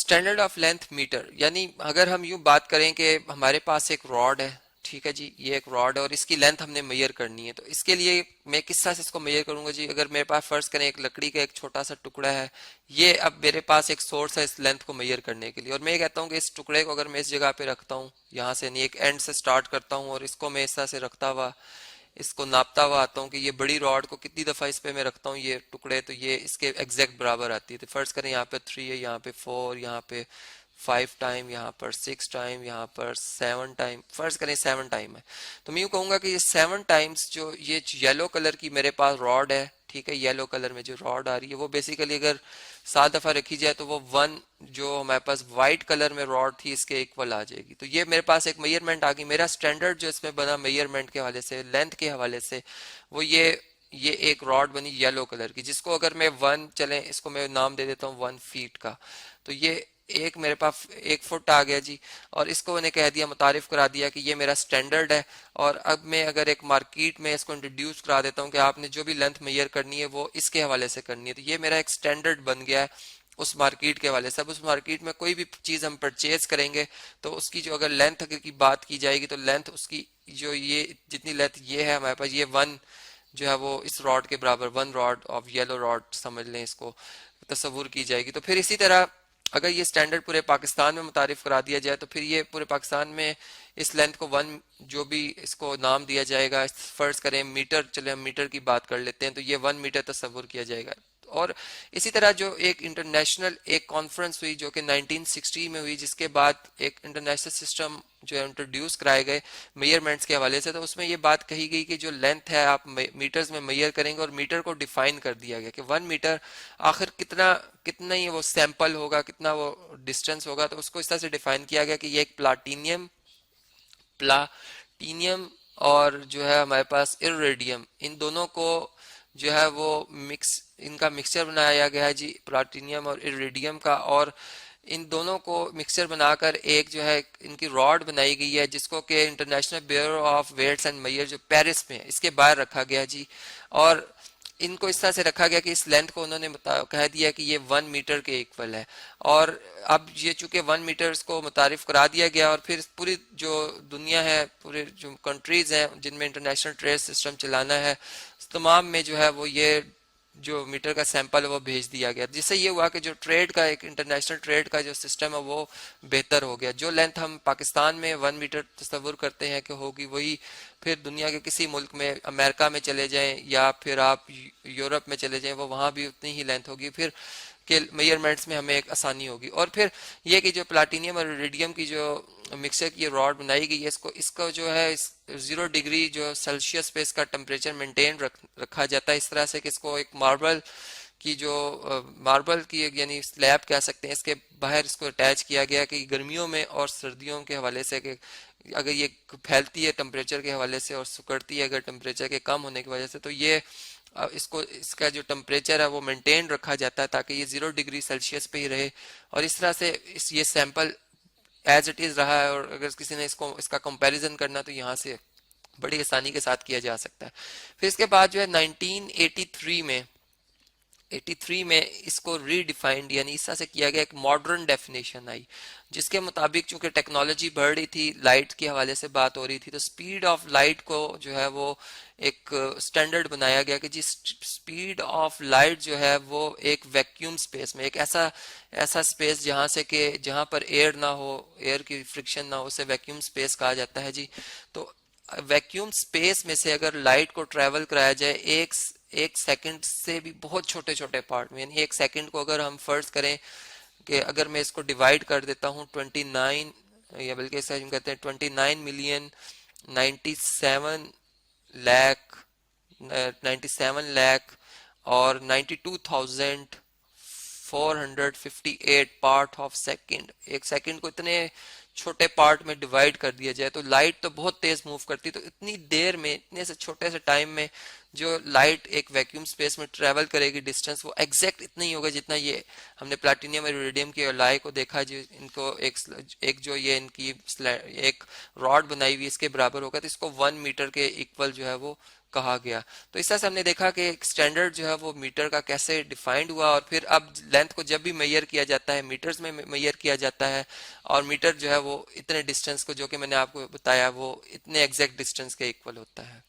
Standard of length metre, यानी अगर हम यूं बात करें कि हमारे पास एक रॉड है, ठीक है जी, ये एक रॉड है और इसकी लेंथ हमने मेजर करनी है, तो इसके लिए मैं किस तरह से इसको मेजर करूंगा जी। अगर मेरे पास फर्ज करें एक लकड़ी का एक छोटा सा टुकड़ा है, ये अब मेरे पास एक सोर्स है इस लेंथ को मेजर करने के लिए, और मैं ये कहता हूँ कि इस टुकड़े को अगर मैं इस जगह पे रखता हूँ, यहाँ से नहीं, एक एंड से स्टार्ट करता हूँ और इसको मैं इस तरह से रखता हुआ इसको नापता हुआ आता हूँ कि ये बड़ी रॉड को कितनी दफ़ा इस पे मैं रखता हूँ ये टुकड़े, तो ये इसके एग्जैक्ट बराबर आती है। तो फर्ज करें यहाँ पे 3 है, यहाँ पे 4, यहाँ पे 5 टाइम, यहाँ पर 6 टाइम, यहाँ पर 7 टाइम, फर्ज करें 7 टाइम है। तो मैं यूँ कहूँगा कि ये 7 टाइम्स जो ये येलो कलर की मेरे पास रॉड है, ठीक है, येलो कलर में जो रॉड आ रही है वो बेसिकली अगर 7 दफ़ा रखी जाए तो वो 1 जो हमारे पास वाइट कलर में रॉड थी इसके इक्वल आ जाएगी। तो ये मेरे पास एक मेजरमेंट आ गई। मेरा स्टैंडर्ड जो इसमें बना मेजरमेंट के हवाले से, लेंथ के हवाले से, वो ये एक रॉड बनी येलो कलर की, जिसको अगर मैं 1 चलें, इसको मैं नाम दे देता हूँ 1 फीट का। तो ये एक मेरे पास 1 फुट आ गया जी, और इसको मैंने कह दिया, मुतारिफ करा दिया कि ये मेरा स्टैंडर्ड है। और अब मैं अगर एक मार्केट में इसको इंट्रोड्यूस करा देता हूँ कि आपने जो भी लेंथ मेजर करनी है वो इसके हवाले से करनी है, तो ये मेरा एक स्टैंडर्ड बन गया है उस मार्केट के हवाले से। अब उस मार्केट में कोई भी चीज़ हम परचेज करेंगे तो उसकी जो अगर लेंथ की बात की जाएगी तो लेंथ उसकी जो ये जितनी लेंथ ये है हमारे पास, ये 1 जो है वो इस रॉड के बराबर, 1 रॉड ऑफ येलो रॉड समझ लें, इसको तस्वुर की जाएगी। तो फिर इसी तरह अगर ये स्टैंडर्ड पूरे पाकिस्तान में मुतारिफ करा दिया जाए तो फिर ये पूरे पाकिस्तान में इस लेंथ को 1 जो भी इसको नाम दिया जाएगा, फर्ज करें मीटर, चले हम मीटर की बात कर लेते हैं, तो ये 1 मीटर तस्वुर किया जाएगा। और इसी तरह जो एक इंटरनेशनल एक कॉन्फ्रेंस हुई जो कि 1960 में हुई, जिसके बाद एक इंटरनेशनल सिस्टम जो है इंट्रोड्यूस कराए गए मेजरमेंट्स के हवाले से, तो उसमें ये बात कही गई कि जो लेंथ है आप मीटर्स में मेजर करेंगे, और मीटर को डिफाइन कर दिया गया कि 1 मीटर आखिर कितना कितना ही वो सैंपल होगा, कितना वो डिस्टेंस होगा। तो उसको इस तरह से डिफाइन किया गया कि ये एक प्लाटीनियम और जो है हमारे पास इरेडियम, इन दोनों को जो है वो इनका मिक्सचर बनाया गया है जी, प्लाटीनियम और इरेडियम का। और इन दोनों को मिक्सचर बनाकर एक जो है इनकी रॉड बनाई गई है, जिसको कि International Bureau of Weights and Measure जो पेरिस में है इसके बाहर रखा गया जी। और इनको इस तरह से रखा गया कि इस लेंथ को उन्होंने कह दिया कि ये 1 मीटर के इक्वल है। और अब ये चूंकि 1 मीटर को मुतारिफ करा दिया गया, और फिर पूरी जो दुनिया है, पूरे जो कंट्रीज हैं जिनमें इंटरनेशनल ट्रेड सिस्टम चलाना है, तमाम में जो है वो ये जो मीटर का सैंपल है वो भेज दिया गया, जिससे ये हुआ कि जो ट्रेड का एक इंटरनेशनल ट्रेड का जो सिस्टम है वो बेहतर हो गया। जो लेंथ हम पाकिस्तान में 1 मीटर तस्वुर करते हैं कि होगी, वही फिर दुनिया के किसी मुल्क में, अमेरिका में चले जाएं या फिर आप यूरोप में चले जाएं, वो वहाँ भी उतनी ही लेंथ होगी फिर के मेजरमेंट्स में हमें एक आसानी होगी। और फिर ये कि जो प्लाटीनियम और रेडियम की जो मिक्सर की रॉड बनाई गई है, इसको जो है इस 0 डिग्री जो सेल्सियस पे इसका टेम्परेचर मेंटेन रखा जाता है, इस तरह से कि इसको एक मार्बल की यानी स्लैब कह सकते हैं, इसके बाहर इसको अटैच किया गया कि गर्मियों में और सर्दियों के हवाले से कि अगर ये फैलती है टेम्परेचर के हवाले से और सिकुड़ती है अगर टेम्परेचर के कम होने की वजह से, तो ये इसको इसका जो टेम्परेचर है वो मेंटेन रखा जाता है ताकि ये 0 डिग्री सेल्सियस पे ही रहे। और इस तरह से ये सैंपल एज इट इज़ रहा है, और अगर किसी ने इसका कंपैरिजन करना तो यहाँ से बड़ी आसानी के साथ किया जा सकता है। फिर इसके बाद जो है 1983 में इसको रीडिफाइंड यानी इस तरह से किया गया, एक मॉडर्न डेफिनेशन आई जिसके मुताबिक चूंकि टेक्नोलॉजी बढ़ रही थी, लाइट के हवाले से बात हो रही थी, तो स्पीड ऑफ लाइट को जो है वो एक स्टैंडर्ड बनाया गया कि जिस स्पीड ऑफ लाइट जो है वो एक वैक्यूम स्पेस में, एक ऐसा ऐसा स्पेस जहाँ से कि जहाँ पर एयर ना हो, एयर की फ्रिक्शन ना हो, उसे वैक्यूम स्पेस कहा जाता है जी। तो वैक्यूम स्पेस में से अगर लाइट को ट्रेवल कराया जाए एक सेकंड से भी बहुत छोटे छोटे पार्ट में, यानी एक सेकंड को अगर हम फर्ज करें कि अगर मैं इसको डिवाइड कर देता हूँ 29, या बल्कि ऐसा हम कहते हैं 29,97,00,000 97 लाख और 92,458 पार्ट ऑफ सेकंड, एक सेकंड को इतने छोटे पार्ट में डिवाइड कर दिया जाए तो लाइट तो बहुत तेज मूव करती है। तो इतनी देर में, इतने से छोटे से टाइम में जो लाइट एक वैक्यूम स्पेस में ट्रेवल करेगी, डिस्टेंस वो एग्जैक्ट इतना ही होगा जितना ये हमने प्लैटिनियम और इरिडियम की एलॉय को देखा, जो इनको एक जो ये इनकी एक रॉड बनाई हुई इसके बराबर होगा, तो इसको 1 मीटर के इक्वल जो है वो कहा गया। तो इस तरह से हमने देखा कि स्टैंडर्ड जो है वो मीटर का कैसे डिफाइंड हुआ, और फिर अब लेंथ को जब भी मेजर किया जाता है मीटर्स में मेजर किया जाता है, और मीटर जो है वो इतने डिस्टेंस को, जो कि मैंने आपको बताया, वो इतने एग्जैक्ट डिस्टेंस के इक्वल होता है।